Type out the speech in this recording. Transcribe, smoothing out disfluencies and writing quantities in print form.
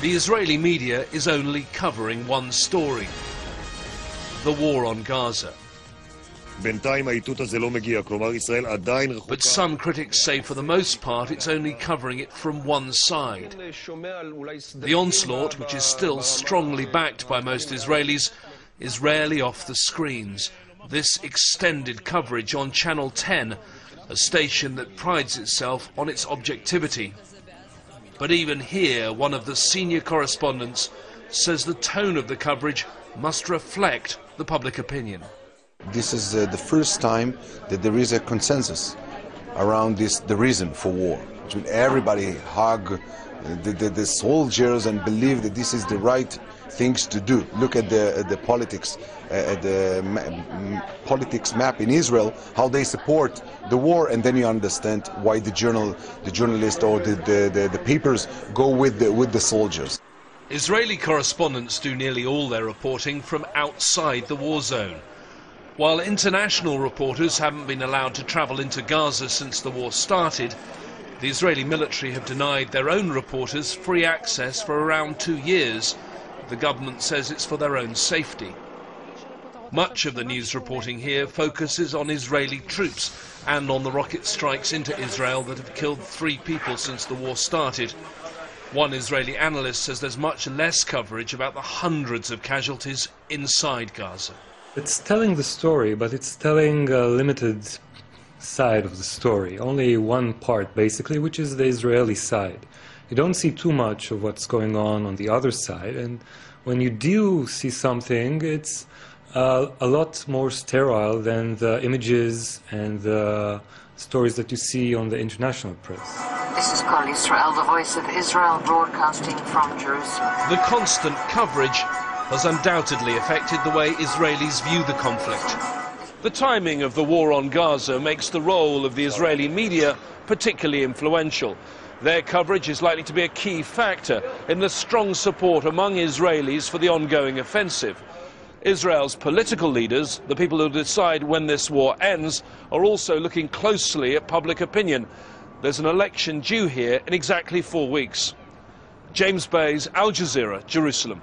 The Israeli media is only covering one story: the war on Gaza. But some critics say for the most part it's only covering it from one side. The onslaught, which is still strongly backed by most Israelis, is rarely off the screens. This extended coverage on Channel 10, a station that prides itself on its objectivity. But even here, one of the senior correspondents says the tone of the coverage must reflect the public opinion. This is the first time that there is a consensus around the reason for war. Between everybody hug the soldiers and believe that this is the right things to do. Look at the politics, politics map in Israel, how they support the war, and then you understand why the journalists or the papers go with the soldiers. Israeli correspondents do nearly all their reporting from outside the war zone. While international reporters haven't been allowed to travel into Gaza since the war started, the Israeli military have denied their own reporters free access for around 2 years. The government says it's for their own safety. Much of the news reporting here focuses on Israeli troops and on the rocket strikes into Israel that have killed 3 people since the war started. One Israeli analyst says there's much less coverage about the hundreds of casualties inside Gaza. It's telling the story, but it's telling a limited side of the story. Only one part, basically, which is the Israeli side. You don't see too much of what's going on the other side, and when you do see something, it's a lot more sterile than the images and the stories that you see on the international press. This is Kol Israel, the voice of Israel, broadcasting from Jerusalem. The constant coverage has undoubtedly affected the way Israelis view the conflict. The timing of the war on Gaza makes the role of the Israeli media particularly influential. Their coverage is likely to be a key factor in the strong support among Israelis for the ongoing offensive. Israel's political leaders, the people who decide when this war ends, are also looking closely at public opinion. There's an election due here in exactly 4 weeks. James Bays, Al Jazeera, Jerusalem.